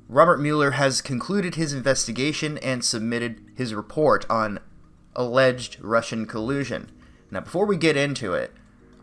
Robert Mueller has concluded his investigation and submitted his report on alleged Russian collusion. Now, before we get into it,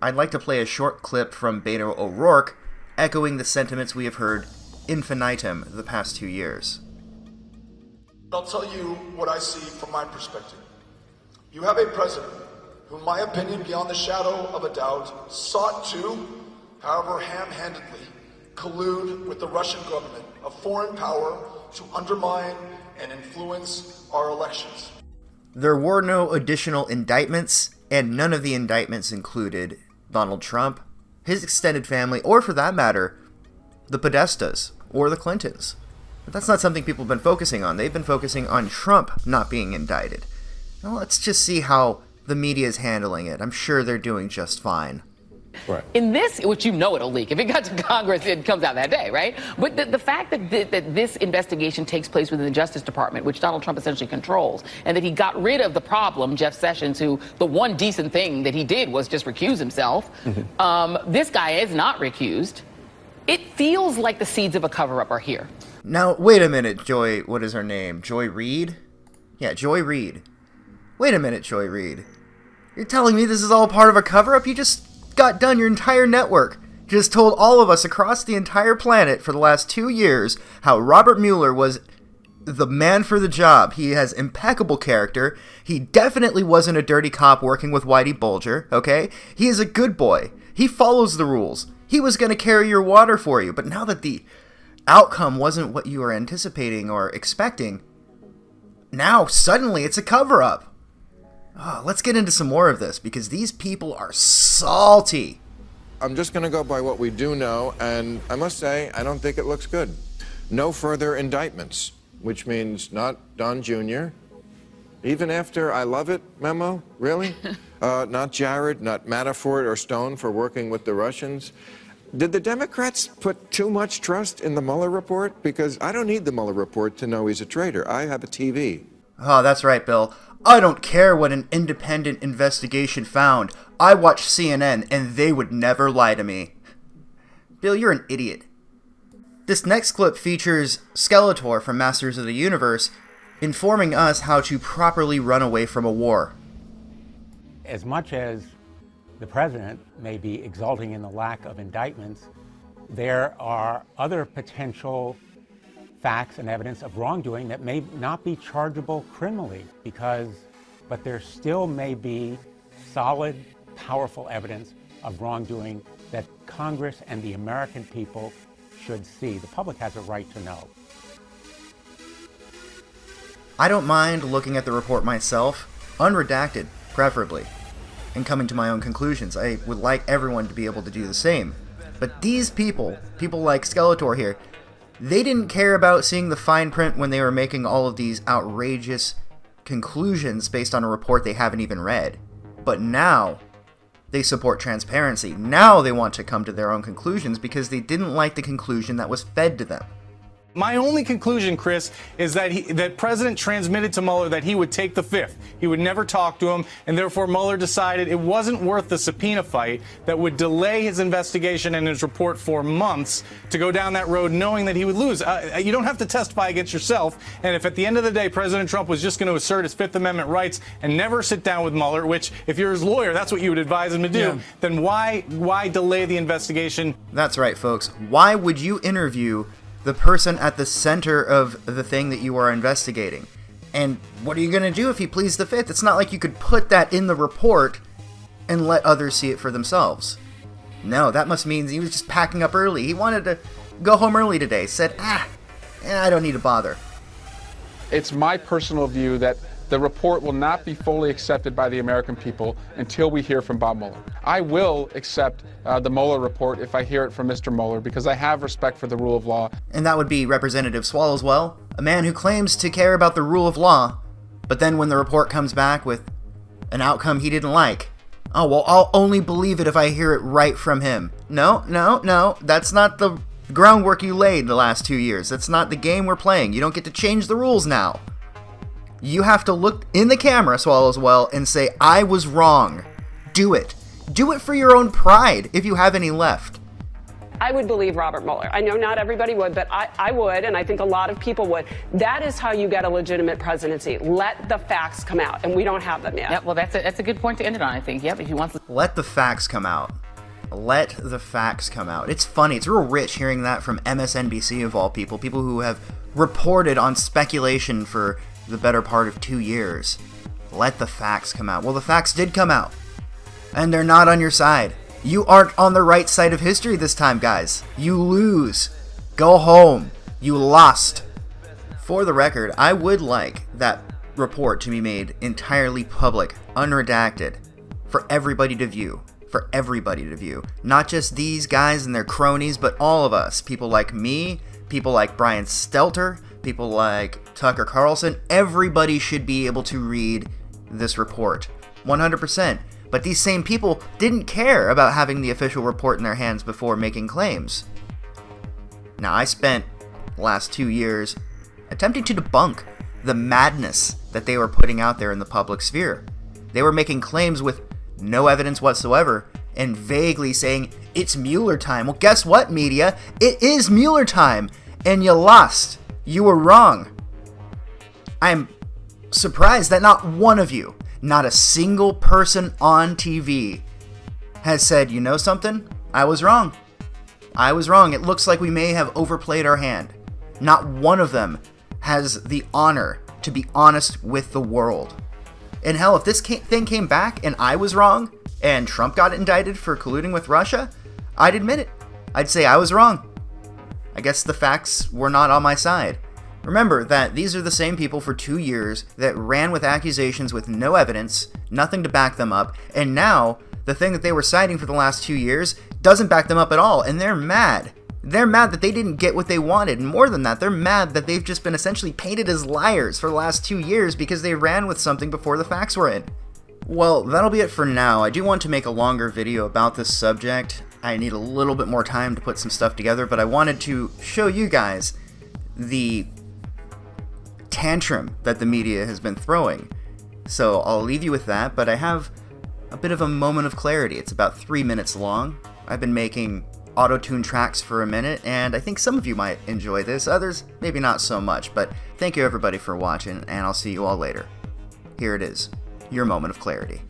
I'd like to play a short clip from Beto O'Rourke, echoing the sentiments we have heard infinitum the past 2 years. I'll tell you what I see from my perspective. You have a president who, in my opinion, beyond the shadow of a doubt, sought to, however ham-handedly, collude with the Russian government, a foreign power, to undermine and influence our elections. There were no additional indictments, and none of the indictments included Donald Trump, his extended family, or for that matter, the Podestas or the Clintons. But that's not something people have been focusing on. They've been focusing on Trump not being indicted. Now let's just see how the media is handling it. I'm sure they're doing just fine. Right. In this, which it'll leak. If it got to Congress, it comes out that day, right? But the fact that this investigation takes place within the Justice Department, which Donald Trump essentially controls, and that he got rid of the problem, Jeff Sessions, who the one decent thing that he did was just recuse himself. This guy is not recused. It feels like the seeds of a cover-up are here. Now, wait a minute, Joy, what is her name? Joy Reid? Yeah, Joy Reid. Wait a minute, Joy Reid. You're telling me this is all part of a cover-up? You just got done, your entire network just told all of us across the entire planet for the last 2 years how Robert Mueller was the man for the job. He has impeccable character. He definitely wasn't a dirty cop working with Whitey Bulger, okay? He is a good boy. He follows the rules. He was going to carry your water for you, but now that the outcome wasn't what you were anticipating or expecting, now suddenly it's a cover-up. Let's get into some more of this, because these people are salty. I'm just going to go by what we do know, and I must say, I don't think it looks good. No further indictments, which means not Don Jr., even after I love it memo, really? Not Jared, not Manafort or Stone for working with the Russians. Did the Democrats put too much trust in the Mueller report? Because I don't need the Mueller report to know he's a traitor. I have a TV. Oh, that's right, Bill. I don't care what an independent investigation found. I watch CNN, and they would never lie to me. Bill, you're an idiot. This next clip features Skeletor from Masters of the Universe informing us how to properly run away from a war. As much as the president may be exulting in the lack of indictments, there are other potential facts and evidence of wrongdoing that may not be chargeable criminally, but there still may be solid, powerful evidence of wrongdoing that Congress and the American people should see. The public has a right to know. I don't mind looking at the report myself, unredacted, preferably, and coming to my own conclusions. I would like everyone to be able to do the same. But these people like Skeletor here, they didn't care about seeing the fine print when they were making all of these outrageous conclusions based on a report they haven't even read. But now, they support transparency. Now they want to come to their own conclusions because they didn't like the conclusion that was fed to them. My only conclusion, Chris, is that President transmitted to Mueller that he would take the fifth. He would never talk to him, and therefore Mueller decided it wasn't worth the subpoena fight that would delay his investigation and his report for months to go down that road knowing that he would lose. You don't have to testify against yourself, and if at the end of the day President Trump was just going to assert his Fifth Amendment rights and never sit down with Mueller, which if you're his lawyer, that's what you would advise him to do, then why delay the investigation? That's right, folks. Why would you interview the person at the center of the thing that you are investigating? And what are you going to do if he pleads the fifth? It's not like you could put that in the report and let others see it for themselves. No, that must mean he was just packing up early. He wanted to go home early today. Said, I don't need to bother. It's my personal view that the report will not be fully accepted by the American people until we hear from Bob Mueller. I will accept the Mueller report if I hear it from Mr. Mueller because I have respect for the rule of law. And that would be Representative Swallowswell, a man who claims to care about the rule of law, but then when the report comes back with an outcome he didn't like, oh, well, I'll only believe it if I hear it right from him. No, that's not the groundwork you laid the last 2 years. That's not the game we're playing. You don't get to change the rules now. You have to look in the camera, Swallowswell, and say, I was wrong. Do it. Do it for your own pride, if you have any left. I would believe Robert Mueller. I know not everybody would, but I would, and I think a lot of people would. That is how you get a legitimate presidency. Let the facts come out, and we don't have them yet. Yeah, well, that's a good point to end it on, I think. Yep, if he wants to. Let the facts come out. Let the facts come out. It's funny. It's real rich hearing that from MSNBC of all people. People who have reported on speculation for the better part of 2 years. Let the facts come out. Well, the facts did come out. And they're not on your side. You aren't on the right side of history this time, guys. You lose. Go home. You lost. For the record, I would like that report to be made entirely public, unredacted, for everybody to view. For everybody to view. Not just these guys and their cronies, but all of us. People like me, people like Brian Stelter, people like Tucker Carlson. Everybody should be able to read this report. 100%. But these same people didn't care about having the official report in their hands before making claims. Now, I spent the last 2 years attempting to debunk the madness that they were putting out there in the public sphere. They were making claims with no evidence whatsoever and vaguely saying, it's Mueller time. Well, guess what, media? It is Mueller time, and you lost. You were wrong. I'm surprised that not one of you, not a single person on TV, has said, you know something? I was wrong. I was wrong. It looks like we may have overplayed our hand. Not one of them has the honor to be honest with the world. And hell, if this thing came back and I was wrong, and Trump got indicted for colluding with Russia, I'd admit it. I'd say I was wrong. I guess the facts were not on my side. Remember that these are the same people for 2 years that ran with accusations with no evidence, nothing to back them up, and now the thing that they were citing for the last 2 years doesn't back them up at all, and they're mad. They're mad that they didn't get what they wanted, and more than that, they're mad that they've just been essentially painted as liars for the last 2 years because they ran with something before the facts were in. Well, that'll be it for now. I do want to make a longer video about this subject. I need a little bit more time to put some stuff together, but I wanted to show you guys the tantrum that the media has been throwing. So I'll leave you with that, but I have a bit of a moment of clarity. It's about 3 minutes long. I've been making auto-tune tracks for a minute, and I think some of you might enjoy this, others maybe not so much, but thank you everybody for watching, and I'll see you all later. Here it is, your moment of clarity.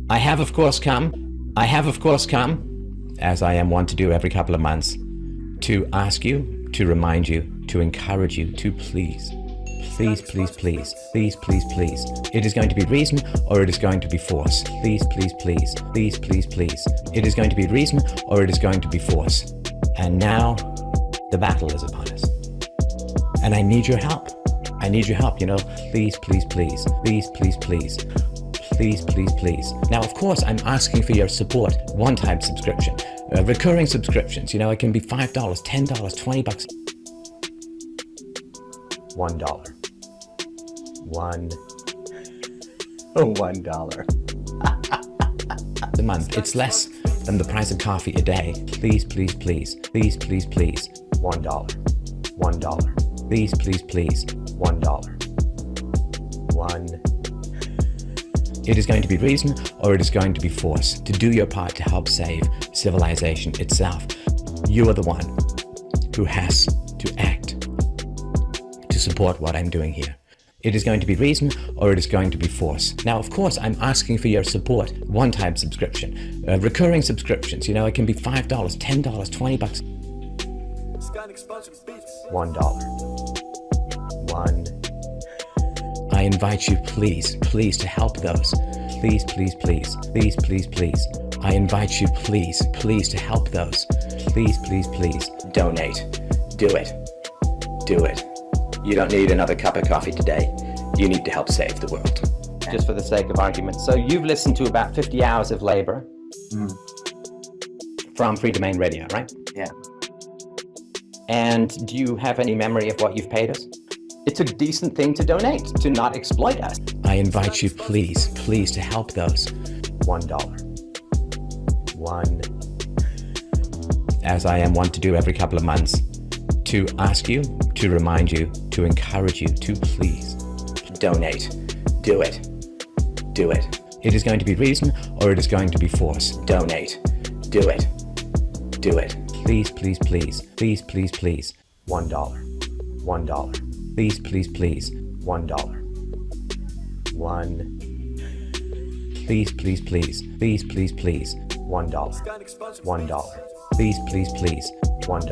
I have of course come, as I am wont to do every couple of months, to ask you, to remind you, to encourage you to please. Please, please, please, please, please, please. It is going to be reason or it is going to be force. Please, please, please, please, please, please. It is going to be reason or it is going to be force. And now the battle is upon us. And I need your help. I need your help, you know. Please, please, please, please, please, please. Please, please, please. Now, of course, I'm asking for your support. One-time subscription, recurring subscriptions. You know, it can be $5, $10, $20. $1. $1 a month. It's less than the price of coffee a day. Please, please, please, please, please, please. $1. $1. Please, please, please. $1. It is going to be reason or it is going to be force to do your part to help save civilization itself. You are the one who has to act to support what I'm doing here. It is going to be reason or it is going to be force. Now, of course, I'm asking for your support. One-time subscription, recurring subscriptions. You know, it can be $5, $10, $20. $1. I invite you, please, please, to help those. Please, please, please, please, please, please. I invite you, please, please, to help those. Please, please, please. Donate. Do it. Do it. You don't need another cup of coffee today. You need to help save the world. Just for the sake of argument. So you've listened to about 50 hours of labor from Free Domain Radio, right? Yeah. And do you have any memory of what you've paid us? It's a decent thing to donate, to not exploit us. I invite you, please, please, to help those. $1. As I am wont to do every couple of months, to ask you, to remind you, to encourage you to please donate. Do it. Do it. It is going to be reason or it is going to be force. Donate. Do it. Do it. Please, please, please. Please, please, please. $1. $1. Please, please, please. $1. Please, please, please. Please, please, please. $1. $1. Please, please, please. $1.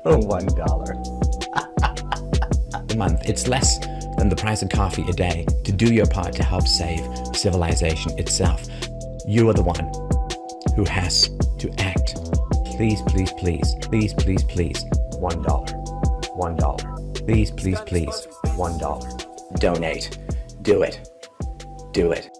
$1. A month. It's less than the price of coffee a day to do your part to help save civilization itself. You are the one who has to act. Please, please, please. Please, please, please. $1. $1. Please, please, please. $1. Donate. Do it. Do it.